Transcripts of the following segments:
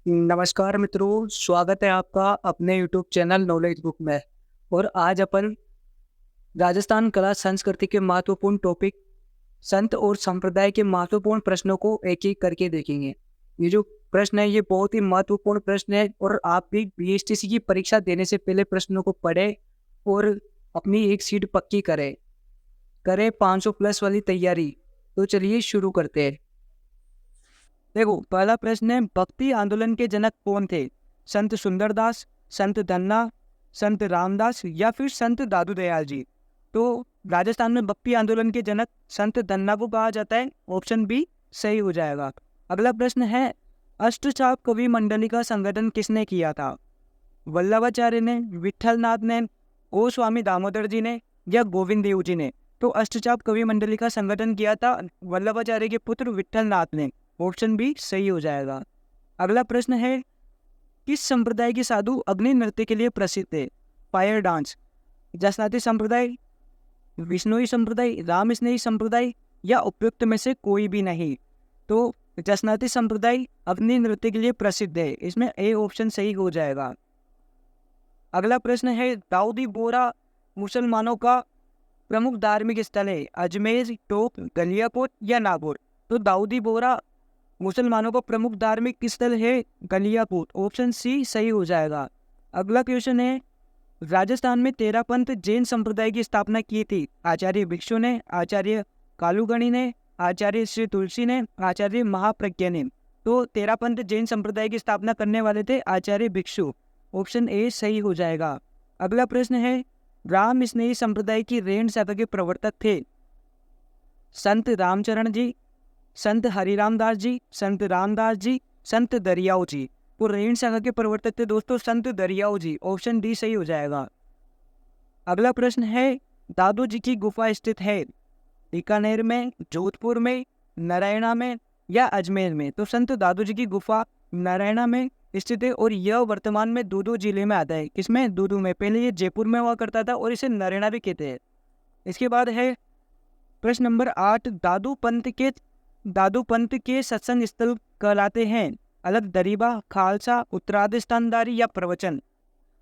नमस्कार मित्रों, स्वागत है आपका अपने यूट्यूब चैनल नॉलेज बुक में। और आज अपन राजस्थान कला संस्कृति के महत्वपूर्ण टॉपिक संत और संप्रदाय के महत्वपूर्ण प्रश्नों को एक एक करके देखेंगे। ये जो प्रश्न है ये बहुत ही महत्वपूर्ण प्रश्न है और आप भी बीएसटीसी की परीक्षा देने से पहले प्रश्नों को पढ़े और अपनी एक सीट पक्की करें 500 प्लस वाली तैयारी। तो चलिए शुरू करते हैं। देखो, पहला प्रश्न है, भक्ति आंदोलन के जनक कौन थे? संत सुंदरदास, संत धन्ना, संत रामदास या फिर संत दादू दयाल जी? तो राजस्थान में भक्ति आंदोलन के जनक संत धन्ना को कहा जाता है। ऑप्शन बी सही हो जाएगा। अगला प्रश्न है, अष्टचाप कवि मंडली का संगठन किसने किया था? वल्लभाचार्य ने, विठल नाथ ने, गोस्वामी दामोदर जी ने या गोविंद देव जी ने? तो अष्टचाप कवि मंडली का संगठन किया था वल्लभाचार्य के पुत्र विठल नाथ ने। ऑप्शन बी सही हो जाएगा। अगला प्रश्न है, किस संप्रदाय के साधु अग्नि नृत्य के लिए प्रसिद्ध है? फायर डांस, जसनाती संप्रदाय, विष्णुई संप्रदाय, राम स्नेही संप्रदाय या उपयुक्त में से कोई भी नहीं? तो जसनाती संप्रदाय अग्नि नृत्य के लिए प्रसिद्ध है। इसमें ए ऑप्शन सही हो जाएगा। अगला प्रश्न है, दाऊदी बोरा मुसलमानों का प्रमुख धार्मिक स्थल है? अजमेर, टोक, गलियाकोट या नागौर? तो दाऊदी बोरा मुसलमानों का प्रमुख धार्मिक स्थल है गलियाकोट। ऑप्शन सी सही हो जाएगा। अगला क्वेश्चन है, राजस्थान में 13 पंथ जैन संप्रदाय की स्थापना की थी? आचार्य भिक्षु ने, आचार्य कालूगणी ने, आचार्य श्री तुलसी ने, आचार्य महाप्रज्ञा ने? तो 13 पंथ जैन संप्रदाय की स्थापना करने वाले थे आचार्य भिक्षु। ऑप्शन ए सही हो जाएगा। अगला प्रश्न है, राम स्नेही संप्रदाय की रेण शाखा के प्रवर्तक थे? संत रामचरण जी, संत हरिराम दास जी, संत रामदास जी, संत दरियाओ जी? वो रेण शाखा के प्रवर्तक थे दोस्तों संत दरियाओ जी। ऑप्शन डी सही हो जाएगा। अगला प्रश्न है, दादू जी की गुफा स्थित है? बीकानेर में, जोधपुर में, नारायणा में या अजमेर में? तो संत दादू जी की गुफा नारायणा में स्थित है और यह वर्तमान में दूदू जिले में आता है। किसमें? दूदू में। पहले ये जयपुर में हुआ करता था और इसे नारायणा भी कहते हैं। इसके बाद है प्रश्न नंबर 8, दादू पंथ के सत्संग स्थल कहलाते हैं? अलग दरीबा, खालसा, उत्तराधिष्ठानदारी या प्रवचन?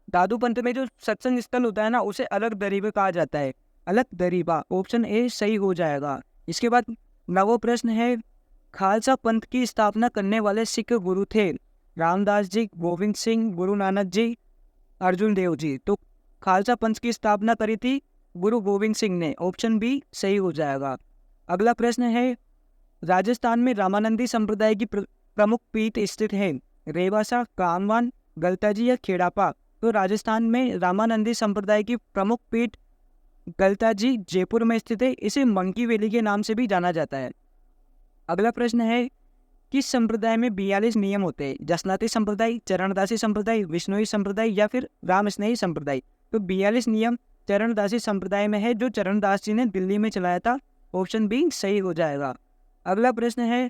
दादू पंथ में जो सत्संग स्थल होता है ना, उसे अलग दरीबा कहा जाता है। अलग दरीबा। ऑप्शन ए सही हो जाएगा। इसके बाद नवो प्रश्न है, खालसा पंथ की स्थापना करने वाले सिख गुरु थे? रामदास जी, गोविंद सिंह, गुरु नानक जी, अर्जुन देव जी? तो खालसा पंथ की स्थापना करी थी गुरु गोविंद सिंह ने। ऑप्शन बी सही हो जाएगा। अगला प्रश्न है, राजस्थान में रामानंदी संप्रदाय की प्रमुख पीठ स्थित है? रेवासा, कामवान, गलताजी या खेड़ापा? तो राजस्थान में रामानंदी संप्रदाय की प्रमुख पीठ गलताजी जयपुर में स्थित है। इसे मंकी वैली के नाम से भी जाना जाता है। अगला प्रश्न है, किस संप्रदाय में 42 नियम होते हैं? जसनाती संप्रदाय, चरणदासी संप्रदाय, विष्णुई संप्रदाय या फिर राम स्नेही संप्रदाय? तो 42 नियम चरणदासी संप्रदाय में है, जो चरणदास जी ने दिल्ली में चलाया था। ऑप्शन बी सही हो जाएगा। अगला प्रश्न है,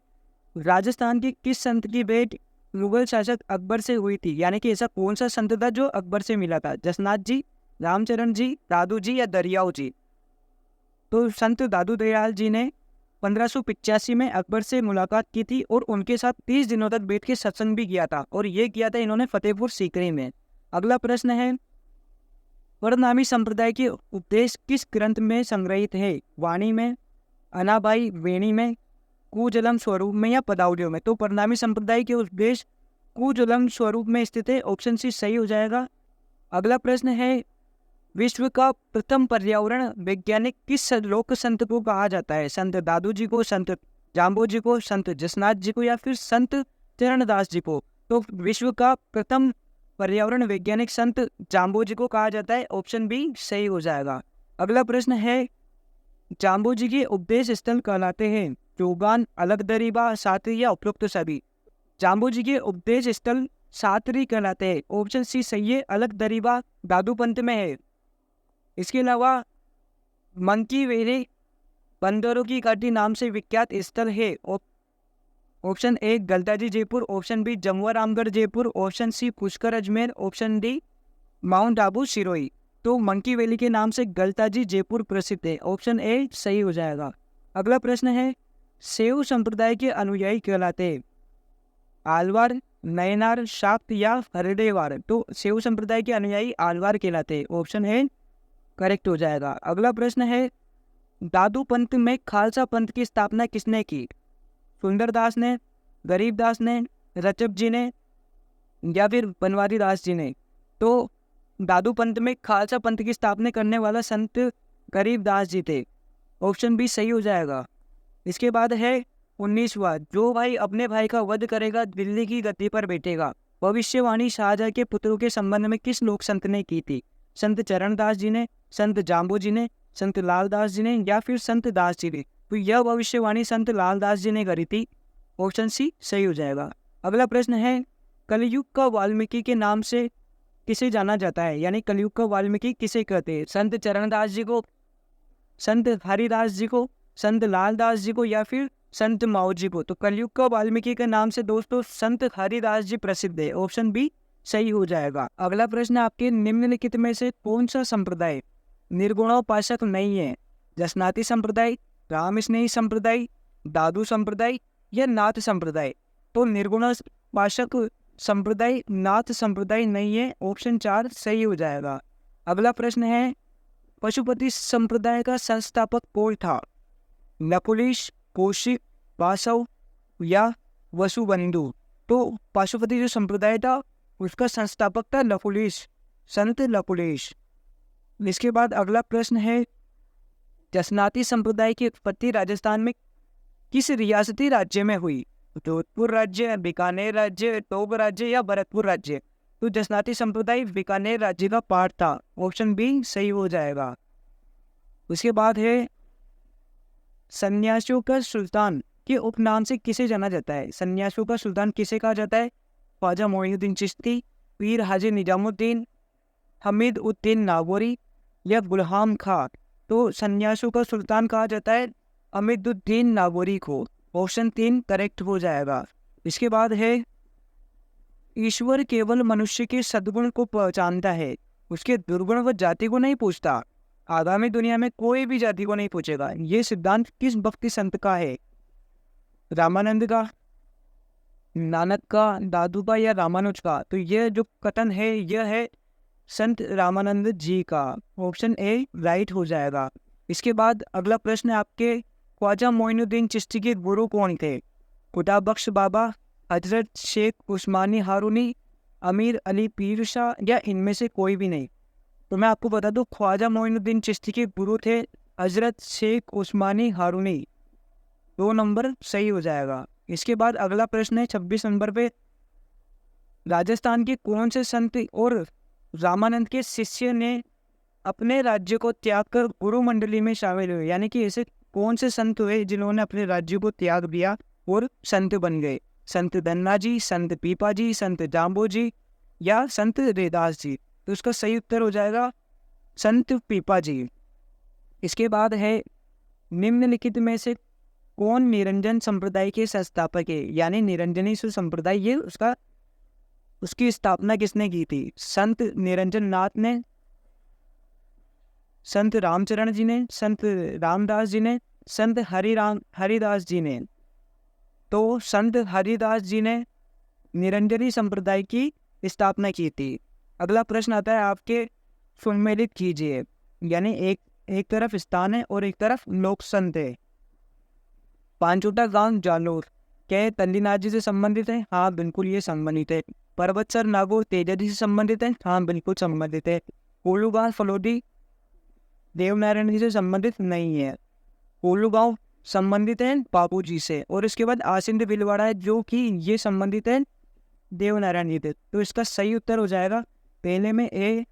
राजस्थान के किस संत की भेंट मुगल शासक अकबर से हुई थी? यानी कि ऐसा कौन सा संत था जो अकबर से मिला था? जसनाथ जी, रामचरण जी, दादू जी या दरियाओ जी? तो संत दादू दयाल जी ने 1585 में अकबर से मुलाकात की थी और उनके साथ 30 दिनों तक बैठ के सत्संग भी किया था, और ये किया था इन्होंने फतेहपुर सीकरी में। अगला प्रश्न है, परनामी संप्रदाय के उपदेश किस ग्रंथ में संग्रहित है? वाणी में, अनाबाई वेणी में, कुजलम स्वरूप में या पदावलियों में? तो परनामी संप्रदाय के उपदेश कुजलम स्वरूप में स्थित है। ऑप्शन सी सही हो जाएगा। अगला प्रश्न है, विश्व का प्रथम पर्यावरण वैज्ञानिक किस लोक संत को कहा जाता है? संत दादू जी को, संत जाम्बो जी को, संत जसनाथ जी को या फिर संत चरणदास जी को? तो विश्व का प्रथम पर्यावरण वैज्ञानिक संत जाम्बो जी को कहा जाता है। ऑप्शन बी सही हो जाएगा। अगला प्रश्न है, जाम्बो जी के उपदेश स्थल कहलाते हैं? चौगान, अलग दरीबा, सातरी या उपरोक्त सभी? जाम्बो जी के उपदेश स्थल सातरी कहलाते हैं। ऑप्शन सी सही है। अलग दरीबा दादू पंथ में है। इसके अलावा मंकी वेली बंदरों की घाटी नाम से विख्यात स्थल है? Option A Galtaji Jaipur, option B Jamua Ramgarh Jaipur, option C Pushkar Ajmer, option D Mount Abu Sirohi? तो मंकी वैली के नाम से गलताजी जयपुर प्रसिद्ध है। ऑप्शन ए सही हो जाएगा। अगला प्रश्न है, सेव संप्रदाय के अनुयायी कहलाते हैं? आलवार, नयनार, शाक्त या हरिदेवार। तो शैव संप्रदाय के अनुयायी आलवार कहलाते हैं। ऑप्शन है करेक्ट हो जाएगा। अगला प्रश्न है, दादू पंथ में खालसा पंथ की स्थापना किसने की? सुंदरदास ने, गरीबदास ने, रचप जी ने या फिर बनवारी दास जी ने? तो दादू पंथ में खालसा पंथ की स्थापना करने वाला संत गरीबदास जी थे। ऑप्शन बी सही हो जाएगा। इसके बाद है 19वां, जो भाई अपने भाई का वध करेगा दिल्ली की गद्दी पर बैठेगा। भविष्यवाणी शाहजहां के पुत्रों के संबंध में किस लोक संत ने की थी? संत चरणदास जी ने, संत जाम्बू जी ने, संत लालदास जी ने या फिर संत दास जी ने? तो यह भविष्यवाणी संत लालदास जी ने करी थी। ऑप्शन सी सही हो जाएगा। अगला प्रश्न है, कलयुग का वाल्मीकि के नाम से किसे जाना जाता है? यानी कलयुग का वाल्मीकि किसे कहते हैं? संत चरणदास जी को, संत हरिदास जी को, संत लालदास जी को या फिर संत माओ जी को? तो कलयुग का वाल्मीकि के नाम से दोस्तों संत हरिदास जी प्रसिद्ध है। ऑप्शन बी सही हो जाएगा। अगला प्रश्न आपके, निम्नलिखित में से कौन सा संप्रदाय निर्गुणोपासक नहीं है? जसनाती संप्रदाय, राम स्नेही संप्रदाय, दादू संप्रदाय या नाथ संप्रदाय? तो निर्गुणोपासक संप्रदाय नाथ संप्रदाय नहीं है। ऑप्शन 4 सही हो जाएगा। अगला प्रश्न है, पशुपति संप्रदाय का संस्थापक कौन था? नकुलेश, कौशिक, वासव या वसुबंधु? तो पशुपति जो संप्रदाय था उसका संस्थापक था नकुलेश, संत नकुलेश। इसके बाद अगला प्रश्न है, जसनाती संप्रदाय की उत्पत्ति राजस्थान में किस रियासती राज्य में हुई? जोधपुर राज्य, बीकानेर राज्य, टोंक राज्य या भरतपुर राज्य? तो जसनाती संप्रदाय बीकानेर राज्य का पार्ट था। ऑप्शन बी सही हो जाएगा। उसके बाद है, सन्यासियों का सुल्तान के उपनाम से किसे जाना जाता है? सन्यासियों का सुल्तान किसे कहा जाता है? ख्वाजा मोइनुद्दीन चिश्ती, पीर हाजी निजामुद्दीन, हमीद उद्दीन नागौरी या गुलहाम खां? तो सन्यासियों का सुल्तान कहा जाता है हमीदुद्दीन नागौरी को। ऑप्शन 3 करेक्ट हो जाएगा। इसके बाद है, ईश्वर केवल मनुष्य के सद्गुण को पहचानता है, उसके दुर्गुण व जाति को नहीं पूछता। आगामी दुनिया में कोई भी जाति को नहीं पूछेगा। ये सिद्धांत किस भक्ति संत का है? रामानंद का, नानक का, दादू का या रामानुज का? तो यह जो कथन है यह है संत रामानंद जी का। ऑप्शन ए राइट हो जाएगा। इसके बाद अगला प्रश्न है आपके, ख्वाजा मोइनुद्दीन चिश्ती के गुरु कौन थे? खुदा बख्श बाबा, हजरत शेख उस्मानी हारूनी, अमीर अली पीर शाह या इनमें से कोई भी नहीं? तो मैं आपको बता दूं, ख्वाजा मोइनुद्दीन चिश्ती के गुरु थे हजरत शेख उस्मानी हारूनी। 2 नंबर सही हो जाएगा। इसके बाद अगला प्रश्न है 26 नंबर पे, राजस्थान के कौन से संत और रामानंद के शिष्य ने अपने राज्य को त्याग कर गुरु मंडली में शामिल हुए? यानी कि ऐसे कौन से संत हुए जिन्होंने अपने राज्य को त्याग दिया और संत बन गए? संत धन्ना जी, संत पीपा जी, संत जाम्बो जी या संत रेदास जी? तो उसका सही उत्तर हो जाएगा संत पीपा जी। इसके बाद है, निम्नलिखित में से कौन निरंजन संप्रदाय के संस्थापक है? यानी निरंजनी संप्रदाय, ये उसकी स्थापना किसने की थी? संत निरंजन नाथ ने, संत रामचरण जी ने, संत रामदास जी ने, संत हरिदास जी ने? तो संत हरिदास जी ने निरंजनी संप्रदाय की स्थापना की थी। अगला प्रश्न आता है आपके, सुमेलित कीजिए। यानी एक तरफ स्थान है और एक तरफ लोक संत है। पांचोटा गांव जालोर क्या ये तल्लीनाथ जी से संबंधित है? हाँ बिल्कुल ये संबंधित है। पर्वतसर नागौर तेजाजी से संबंधित है? हाँ बिल्कुल संबंधित है। कोलू गांव फलोदी देवनारायण जी से संबंधित नहीं है। कोलू गांव संबंधित है बापू जी से। और इसके बाद आसिंद बिलवाड़ा है जो कि ये संबंधित है देवनारायण जी से। तो इसका सही उत्तर हो जाएगा पहले में ए,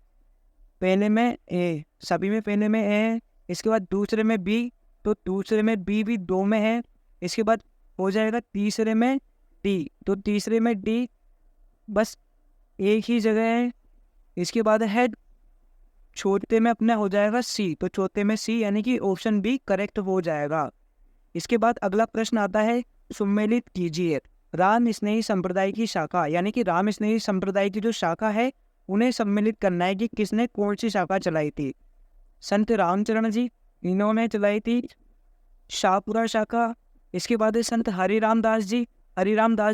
सभी में पहले में ए है। इसके बाद दूसरे में बी, तो दूसरे में बी भी 2 में है। इसके बाद हो जाएगा तीसरे में डी, तो तीसरे में डी बस एक ही जगह है। इसके बाद है चौथे में अपना हो जाएगा सी, तो चौथे में सी, यानी कि ऑप्शन बी करेक्ट हो जाएगा। इसके बाद अगला प्रश्न आता है, सुमेलित कीजिए राम स्नेही संप्रदाय की शाखा। यानी कि राम स्नेही संप्रदाय की जो शाखा है उन्हें सम्मिलित करना है कि किसने कौन सी शाखा चलाई थी। संत रामचरण जी, इन्होंने चलाई थी शाहपुरा शाखा। इसके बाद है संत हरिराम दास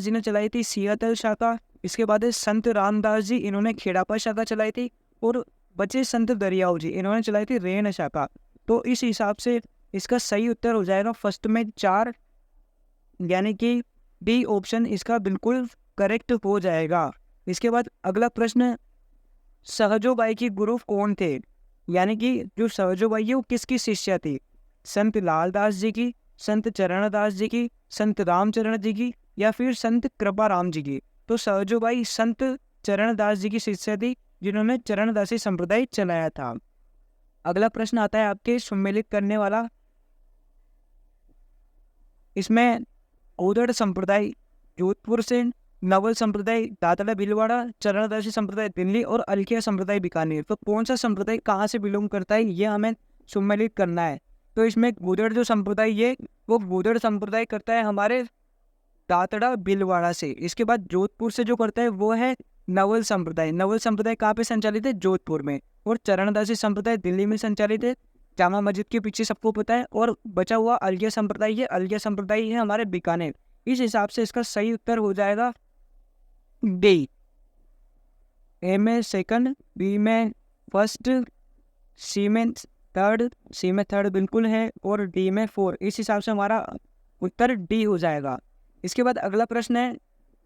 जी ने चलाई थी सियातल शाखा। इसके बाद है संत रामदास जी, इन्होंने खेड़ापा शाखा चलाई थी। और बचे संत दरियाऊ जी, इन्होंने चलाई थी रेण शाखा। तो इस हिसाब से इसका सही उत्तर हो जाएगा फर्स्ट में 4, यानी कि डी ऑप्शन इसका बिल्कुल करेक्ट हो जाएगा। इसके बाद अगला प्रश्न, सहजोबाई की गुरु कौन थे? यानी कि जो सहजोबाई है वो किसकी शिष्या थी? संत लालदास जी की, संत चरणदास जी की, संत रामचरण जी की, या फिर संत कृपाराम जी की? तो सहजोबाई संत चरणदास जी की शिष्या थी, जिन्होंने चरणदासी संप्रदाय चलाया था। अगला प्रश्न आता है आपके सम्मिलित करने वाला, इसमें ओदड़ संप्रदाय जोधपुर से, नवल संप्रदाय दादरा भीलवाड़ा, चरणदासी संप्रदाय दिल्ली और अलखिया संप्रदाय बीकानेर। तो कौन सा संप्रदाय कहाँ से बिलोंग करता है, ये हमें सम्मिलित करना है। तो इसमें गुदड़ जो संप्रदाय है वो गुदड़ संप्रदाय करता है हमारे दादरा भीलवाड़ा से। इसके बाद जोधपुर से जो करता है वो है नवल संप्रदाय। नवल संप्रदाय कहाँ पे संचालित है? जोधपुर में। और चरणदासी संप्रदाय दिल्ली में संचालित है, जामा मस्जिद के पीछे, सबको पता है। और बचा हुआ अलगिया संप्रदाय है, अलगिया संप्रदाय है हमारे बीकानेर। इस हिसाब से इसका सही उत्तर हो जाएगा डी। ए में सेकंड, बी में फर्स्ट, सी में थर्ड, सी में थर्ड बिल्कुल है, और डी में 4। इस हिसाब से हमारा उत्तर डी हो जाएगा। इसके बाद अगला प्रश्न है,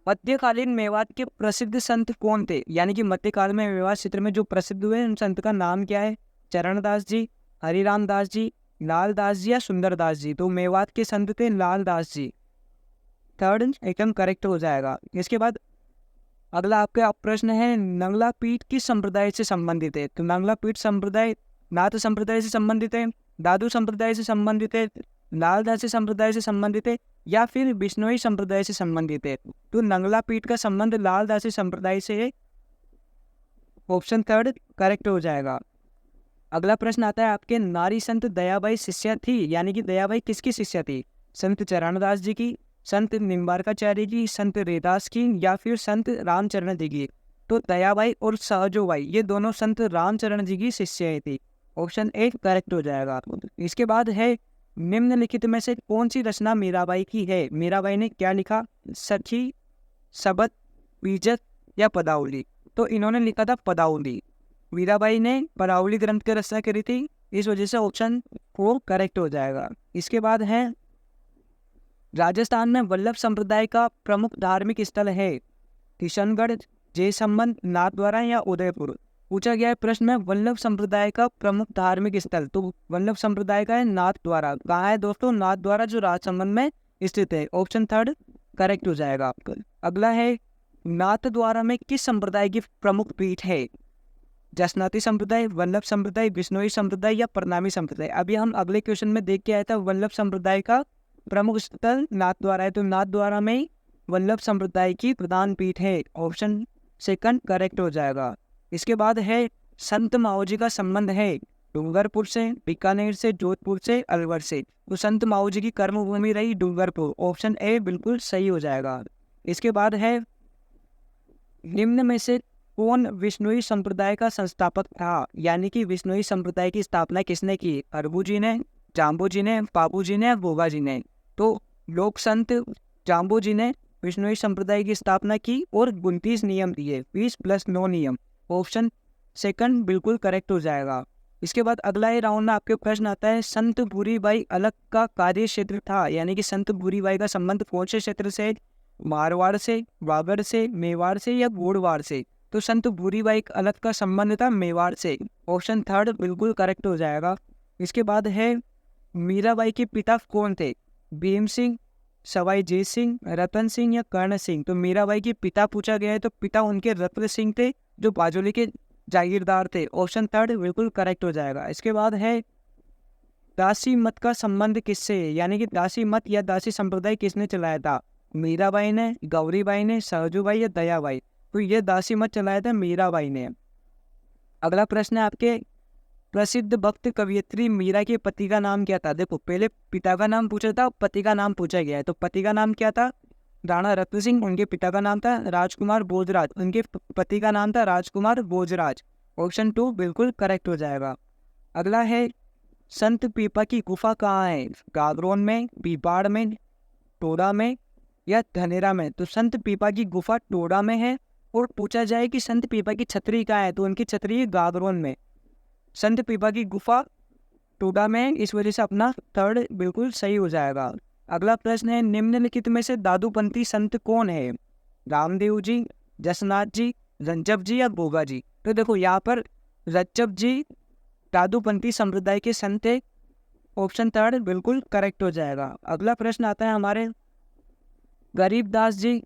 मध्यकालीन मेवात के प्रसिद्ध संत कौन थे? यानी कि मध्यकाल में मेवात क्षेत्र में जो प्रसिद्ध हुए उन संत का नाम क्या है? चरणदास जी, हरिराम दास जी, लालदास जी या सुंदरदास जी? तो मेवात के संत थे लालदास जी। थर्ड एकदम करेक्ट हो जाएगा। इसके बाद अगला आपका प्रश्न है, नंगला पीठ किस संप्रदाय से संबंधित है? तो नंगला पीठ संप्रदाय नाथ संप्रदाय से संबंधित है, दादू संप्रदाय से संबंधित है, लालदासी संप्रदाय से संबंधित है, या फिर बिश्नोई संप्रदाय से संबंधित है? तो नंगला पीठ का संबंध लालदासी संप्रदाय से है। ऑप्शन थर्ड करेक्ट हो जाएगा। अगला प्रश्न आता है आपके, नारी संत दयाबाई शिष्या थी, यानी कि दयाबाई किसकी शिष्या थी? संत चरणदास जी की, संत निम्बारकाचार्य जी, संत रेदास की, या फिर संत रामचरण जी की? तो दयाबाई और सहजोबाई ये दोनों संत रामचरण जी की शिष्याएं थी। ऑप्शन ए करेक्ट हो जाएगा। इसके बाद है, निम्नलिखित में से कौन सी रचना मीराबाई की है? मीराबाई ने क्या लिखा? सखी, शबद, बीजक या पदावली? तो इन्होंने लिखा था पदावली। मीराबाई ने पदावली ग्रंथ की रचना करी थी, इस वजह से ऑप्शन 4 करेक्ट हो जाएगा। इसके बाद है, राजस्थान में वल्लभ संप्रदाय का प्रमुख धार्मिक स्थल है? किशनगढ़, जयसंबंध, नाथद्वारा या उदयपुर? पूछा गया है प्रश्न में वल्लभ संप्रदाय का प्रमुख धार्मिक स्थल। तो वल्लभ संप्रदाय का है नाथद्वारा। कहाँ है दोस्तों? नाथद्वारा, जो राजसमंद में स्थित है। ऑप्शन थर्ड करेक्ट हो जाएगा आपका। अगला है, नाथद्वारा में किस संप्रदाय की प्रमुख पीठ है? जसनाती संप्रदाय, वल्लभ संप्रदाय, बिश्नोई संप्रदाय या प्रणामी संप्रदाय? अभी हम अगले क्वेश्चन में देख के आए थे वल्लभ संप्रदाय का प्रमुख स्थल नाथद्वारा है, तो नाथद्वारा में वल्लभ संप्रदाय की प्रधान पीठ है। ऑप्शन सेकंड करेक्ट हो जाएगा। इसके बाद है, संत माओजी का संबंध है डूंगरपुर से, बीकानेर से, जोधपुर से, अलवर से? तो संत माओजी की कर्मभूमि रही डूंगरपुर। ऑप्शन ए बिल्कुल सही हो जाएगा। इसके बाद है, निम्न में से कौन विश्नोई संप्रदाय का संस्थापक था? यानी कि विश्नोई संप्रदाय की स्थापना किसने की? अरबू जी ने, जाम्बू जी ने, पापू जी ने, बोगा जी ने? तो लोक संत जाम्बू जी ने विश्नोई संप्रदाय की स्थापना की और 29 नियम दिए, 20 + 9 नियम। ऑप्शन सेकंड बिल्कुल करेक्ट हो जाएगा। इसके बाद अगला ही राउंड में आपके प्रश्न आता है, संत भूरीबाई अलग का कार्य क्षेत्र था? यानी कि संत भूरीबाई का संबंध कौन से क्षेत्र से? मारवाड़ से, बाबर से, मेवाड़ से या गोड़वाड़ से? तो संत भूरीबाई अलग का संबंध था मेवाड़ से। ऑप्शन थर्ड बिल्कुल करेक्ट हो जाएगा। इसके बाद है, मीराबाई के पिता कौन थे? भीम सिंह, सवाई जय सिंह, रतन सिंह या कर्ण सिंह? तो मीराबाई के पिता पूछा गया है, तो पिता उनके रतन सिंह थे, जो बाजोली के जागीरदार थे। ऑप्शन थर्ड बिल्कुल करेक्ट हो जाएगा। इसके बाद है, दासी मत का संबंध किससे है? यानी कि दासी मत या दासी संप्रदाय किसने चलाया था? मीराबाई ने, गौरीबाई ने, सहजूबाई या दयाबाई? तो ये दासी मत चलाया था मीराबाई ने। अगला प्रश्न है आपके, प्रसिद्ध भक्त कवियत्री मीरा के पति का नाम क्या था? देखो पहले पिता का नाम पूछा था, पति का नाम पूछा गया है। तो पति का नाम क्या था? राणा रत्न सिंह, उनके पिता का नाम था राजकुमार भोजराज, उनके पति का नाम था राजकुमार भोजराज। ऑप्शन 2 बिल्कुल करेक्ट हो जाएगा। अगला है, संत पीपा की गुफा कहाँ है? गागरोन में, पीपाड़ में, टोरा में, या धनेरा में, तो संत पीपा की गुफा टोडा में है। और पूछा जाए कि संत पीपा की छतरी कहाँ है, तो उनकी छतरी है गागरोन में। संत पीपा की गुफा टोडा में है, इस वजह से अपना थर्ड बिल्कुल सही हो जाएगा। अगला प्रश्न है, निम्नलिखित में से दादूपंथी संत कौन है? रामदेव जी, जसनाथ जी, रंजब जी या गोगा जी? तो देखो यहाँ पर रज्जब जी दादूपंथी संप्रदाय के संत है, ऑप्शन थर्ड बिल्कुल करेक्ट हो जाएगा। अगला प्रश्न आता है हमारे, गरीबदास जी,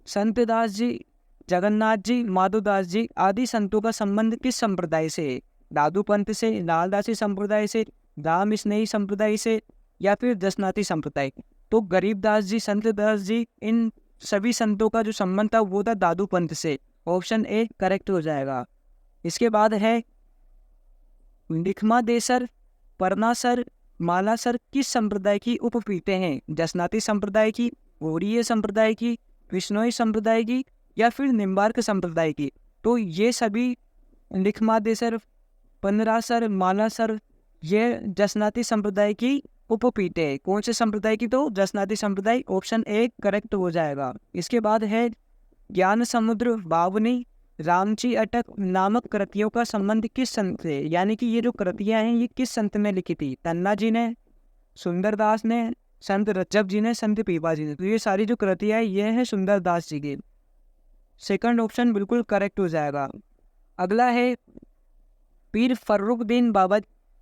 संतदास जी, जगन्नाथ जी, माधोदास जी आदि संतों का संबंध किस संप्रदाय से है? दादूपंथ से, लालदासी संप्रदाय से, राम स्नेही संप्रदाय से या फिर दसनाथी संप्रदाय? तो गरीबदास जी, संतदास जी, इन सभी संतों का जो संबंध था वो था दादूपंथ से। ऑप्शन ए करेक्ट हो जाएगा। इसके बाद है, लिखमादेसर, परनासर, मालासर किस संप्रदाय की उपपीठें हैं? जसनाती संप्रदाय की, गौड़ीय संप्रदाय की, विष्णोई संप्रदाय की या फिर निम्बार्क संप्रदाय की? तो ये सभी लिखमादेसर, पनरासर, मालासर ये जसनाती संप्रदाय की उपपीठें है। कौन से संप्रदाय की? तो जसनाती संप्रदाय। ऑप्शन ए करेक्ट हो जाएगा। इसके बाद है, ज्ञान समुद्र, बावनी, रामची अटक नामक कृतियों का संबंध किस संत से? यानी कि ये जो कृतियां हैं ये किस संत ने लिखी थी? तन्ना जी ने, सुंदरदास ने, संत रज्जब जी ने, संत पीपा जी ने? तो ये सारी जो कृतियां हैं ये है सुंदरदास जी की। सेकंड ऑप्शन बिल्कुल करेक्ट हो जाएगा। अगला है, पीर फर्रुखदीन बाबा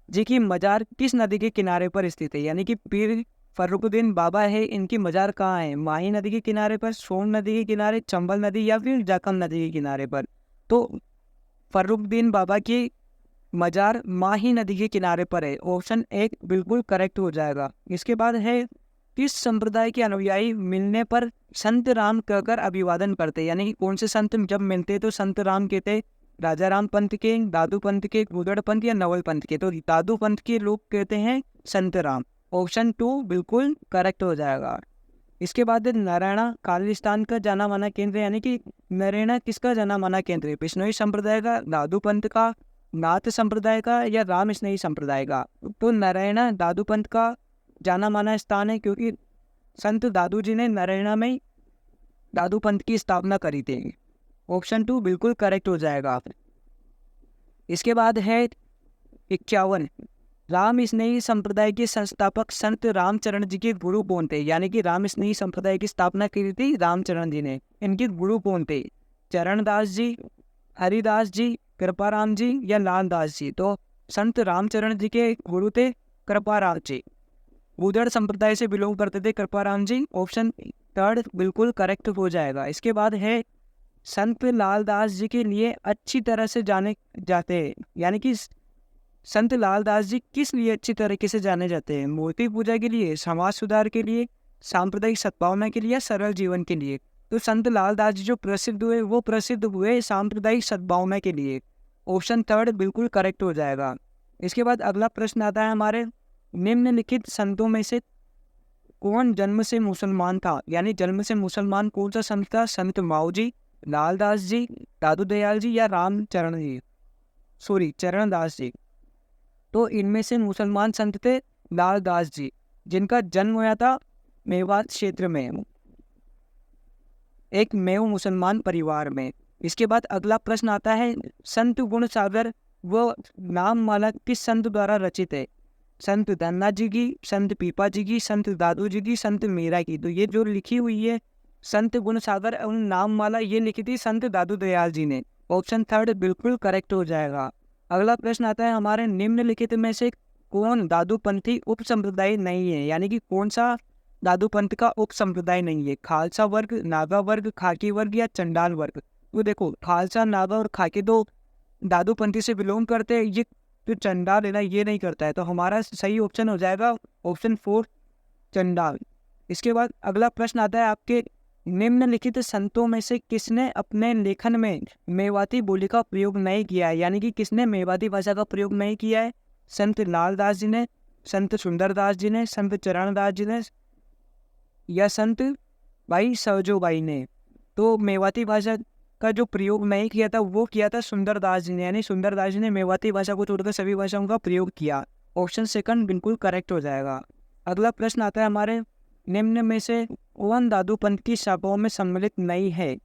जी की मजार किस नदी के किनारे पर स्थित है? यानी कि पीर फर्रुखदीन बाबा है, इनकी मजार कहाँ है? माही नदी के किनारे पर, सोन नदी के किनारे, चंबल नदी या फिर जाखम नदी के किनारे पर? तो फर्रुखदीन बाबा की मजार माही नदी के किनारे पर है। ऑप्शन एक बिल्कुल करेक्ट हो जाएगा। इसके बाद है, किस संप्रदाय के अनुयायी मिलने पर संत राम कहकर अभिवादन करते? यानी कि कौन से संत जब मिलते तो संत राम कहते? राजा राम पंथ के, दादू पंथ के, गुदड़ पंथ या नवल पंथ के? तो दादू पंथ के लोग कहते हैं संत राम। ऑप्शन टू बिल्कुल करेक्ट हो जाएगा। इसके बाद नारायणा खालिस्तान का जाना माना केंद्र, यानी कि नारायणा किसका जाना माना केंद्र है? बिश्नोई संप्रदाय का, दादू पंथ का, नाथ संप्रदाय का या राम स्नेही संप्रदाय का? तो नारायणा दादू पंथ का जाना माना स्थान है, क्योंकि संत दादू जी ने नारायणा में दादू पंथ की स्थापना करी थी। ऑप्शन टू बिल्कुल करेक्ट हो जाएगा। इसके बाद है 51, राम स्नेही संप्रदाय के संस्थापक संत रामचरण जी के गुरु कौन थे? यानी कि राम स्नेही संप्रदाय की स्थापना की थी रामचरण जी ने, इनके गुरु कौन थे? चरणदास जी, हरिदास जी, कृपाराम जी या लालदास जी? तो संत रामचरण जी के गुरु थे कृपाराम जी, गुदड़ संप्रदाय से बिलोंग करते थे कृपाराम जी। ऑप्शन थर्ड बिल्कुल करेक्ट हो जाएगा। इसके बाद है, संत लालदास जी के लिए अच्छी तरह से जाने जाते हैं, यानी कि संत लालदास जी किस लिए अच्छी तरीके से जाने जाते हैं? मूर्ति पूजा के लिए, समाज सुधार के लिए, सांप्रदायिक सद्भावना के लिए या सरल जीवन के लिए? तो संत लालदास जी जो प्रसिद्ध हुए वो प्रसिद्ध हुए सांप्रदायिक सद्भावना के लिए। ऑप्शन थर्ड बिल्कुल करेक्ट हो जाएगा। इसके बाद अगला प्रश्न आता है हमारे, निम्नलिखित संतों में से कौन जन्म से मुसलमान था? यानी जन्म से मुसलमान कौन सा संत था? संत माऊ जी, लालदास जी, दादू दयाल जी या रामचरण जी, चरणदास जी? तो इनमें से मुसलमान संत थे लालदास जी, जिनका जन्म हुआ था मेवात क्षेत्र में, एक मेव मुसलमान परिवार में। इसके बाद अगला प्रश्न आता है, संत गुण सागर व नाम माला किस संत द्वारा रचित है? संत धन्ना जी की, संत पीपा जी की, संत दादू जी की, संत मीरा की? तो ये जो लिखी हुई है संत गुण सागर एवं नाम माला ये लिखी थी संत दादू दयाल जी ने। ऑप्शन थर्ड बिल्कुल करेक्ट हो जाएगा। अगला प्रश्न आता है हमारे, निम्नलिखित में से कौन दादूपंथी उप संप्रदाय नहीं है? यानी कि कौन सा दादूपंथ का उप संप्रदाय नहीं है? खालसा वर्ग, नागा वर्ग, खाकी वर्ग या चंडाल वर्ग? तो देखो खालसा, नागा और खाकी तो दादूपंथी से बिलोंग करते हैं, ये जो चंडाल है ना ये नहीं करता है। तो हमारा सही ऑप्शन हो जाएगा ऑप्शन फोर चंडाल। इसके बाद अगला प्रश्न आता है आपके, निम्नलिखित संतों में से किसने अपने लेखन में मेवाती बोली का प्रयोग नहीं किया है? यानी कि किसने मेवाती भाषा का प्रयोग नहीं किया है? संत लालदास जी ने, संत सुंदरदास जी ने, संत चरणदास जी ने या संत भाई सवजोबाई ने? तो मेवाती भाषा का जो प्रयोग नहीं किया था वो किया था सुंदरदास जी ने, यानी सुंदरदास जी ने मेवाती भाषा को छोड़कर सभी भाषाओं का प्रयोग किया। ऑप्शन सेकंड बिल्कुल करेक्ट हो जाएगा। अगला प्रश्न आता है हमारे, निम्न में से कौन धातुपंथ की शाखाओं में सम्मिलित नहीं है?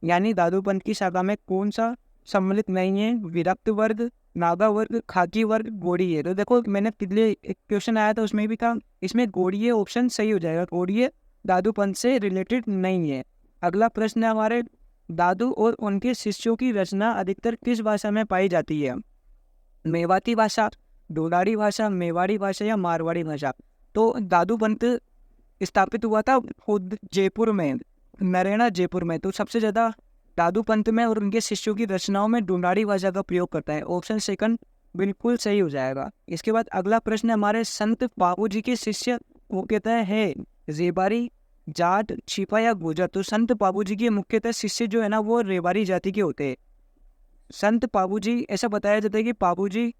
यानी धातुपंथ की शाखा में कौन सा सम्मिलित नहीं है? विरक्त वर्ग, नागा वर्ग, खाकी वर्ग, गौड़ीय। तो देखो मैंने पिछले एक क्वेश्चन आया था उसमें भी था, इसमें गौड़ीय ऑप्शन सही हो जाएगा। गौड़ीय धातुपंथ से रिलेटेड नहीं है। अगला प्रश्न है हमारे, दादू और उनके शिष्यों की रचना अधिकतर किस भाषा में पाई जाती है? मेवाती भाषा, डोडारी भाषा, मेवाड़ी भाषा या मारवाड़ी भाषा। तो दादू पंथ स्थापित हुआ था खुद जयपुर में, नरेना जयपुर में। तो सबसे ज़्यादा दादू पंथ में और उनके शिष्यों की रचनाओं में डोडारी भाषा का प्रयोग करता है। ऑप्शन सेकंड बिल्कुल सही हो जाएगा। इसके बाद अगला प्रश्न है हमारे, संत बाबू जी के शिष्य मुख्यतः है रेबारी, जाट, छिपा या गुर्जर। तो संत बाबू जी के मुख्यतः शिष्य जो है ना वो रेबारी जाति के होते हैं। संत पाबूजी, ऐसा बताया जाता है कि पाबूजी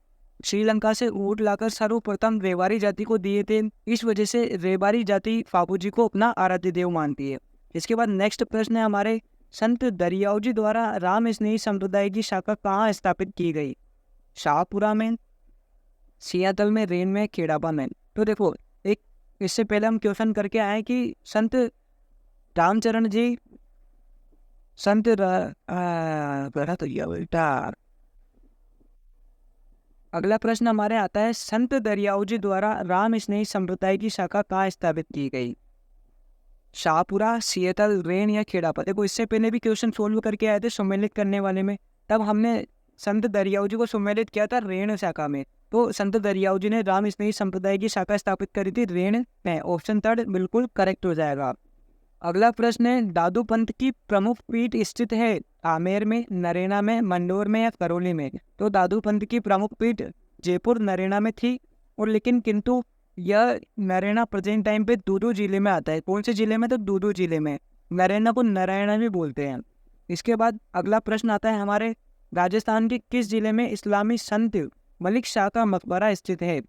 श्रीलंका से ऊँट लाकर सर्वप्रथम रेवारी जाति को दिए थे। इस वजह से रेवारी जाति पाबूजी को अपना आराध्य देव मानती है। इसके बाद नेक्स्ट प्रश्न है हमारे, संत दरियाओजी द्वारा राम स्नेही संप्रदाय की शाखा कहाँ स्थापित की गई? शाहपुरा में, सियातल में, रेन में, खेड़ापा में। तो देखो एक इससे पहले हम क्वेश्चन करके आए कि संत रामचरण जी, संत पढ़ा तो गया बेटा। अगला प्रश्न हमारे आता है, संत दरियाओजी द्वारा राम स्नेही संप्रदाय की शाखा कहाँ स्थापित की गई? शाहपुरा, सियातल, रेन या खेड़ापा। देखो इससे पहले भी क्वेश्चन सोल्व करके आए थे सम्मिलित करने वाले में, तब हमने संत दरियाओजी को सम्मिलित किया था रेन शाखा में। तो संत दरियाओजी ने राम स्नेही संप्रदाय की शाखा स्थापित करी थी रेन में। ऑप्शन थर्ड बिल्कुल करेक्ट हो जाएगा। अगला प्रश्न है, दादू पंथ की प्रमुख पीठ स्थित है आमेर में, नरेना में, मंडोर में या करौली में? तो दादू पंथ की प्रमुख पीठ जयपुर, नरेना में थी, और लेकिन किंतु यह नरेना प्रेजेंट टाइम पे दूदू जिले में आता है। कौन से जिले में? तो दूदू जिले में। नरेना को नारायणा भी बोलते हैं। इसके बाद अगला प्रश्न आता है हमारे, राजस्थान के किस जिले में इस्लामी संत मलिक शाह का मकबरा स्थित है?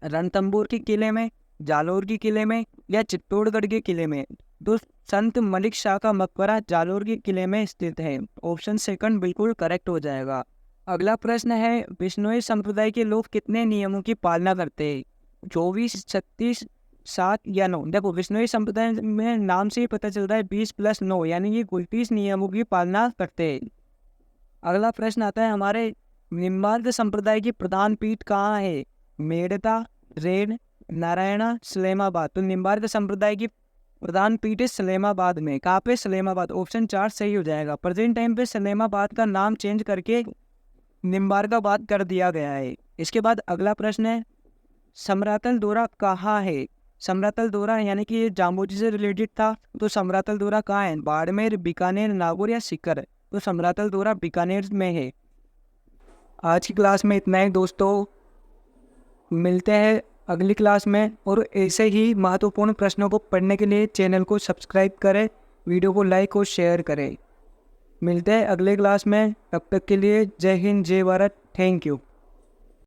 रणथंभौर के किले में, जालोर के किले में या चित्तौड़गढ़ के किले में? तो संत मलिक शाह का मकबरा जालोर के किले में स्थित है। ऑप्शन सेकंड बिल्कुल करेक्ट हो जाएगा। अगला प्रश्न है, बिश्नोई संप्रदाय के लोग कितने नियमों की पालना करते हैं? 24, 36, 7 या 9? देखो बिश्नोई संप्रदाय में नाम से ही पता चल रहा है 20 + 9 यानी कि 29 नियमों की पालना करते हैं। अगला प्रश्न आता है हमारे, निम्बार्क संप्रदाय की प्रधान पीठ कहाँ है? मेड़ता, रेन, नारायणा, सलेमाबाद। तो निम्बार्क संप्रदाय की प्रधान पीठ है सलेमाबाद में। कहाँ पे? सलेमाबाद। ऑप्शन 4 सही हो जाएगा। प्रेजेंट टाइम पे सलेमाबाद का नाम चेंज करके निम्बार्काबाद कर दिया गया है। इसके बाद अगला प्रश्न है, समरातल दौरा कहाँ है? समरातल दौरा यानी कि ये जाम्बोजी से रिलेटेड था, तो समरातल दौरा कहाँ है? बाड़मेर, बीकानेर, नागौर या सीकर? तो समरातल दौरा बीकानेर में है। आज की क्लास में इतना ही दोस्तों, मिलते हैं अगली क्लास में। और ऐसे ही महत्वपूर्ण प्रश्नों को पढ़ने के लिए चैनल को सब्सक्राइब करें, वीडियो को लाइक और शेयर करें। मिलते हैं अगले क्लास में, तब तक के लिए जय हिंद, जय भारत, थैंक यू।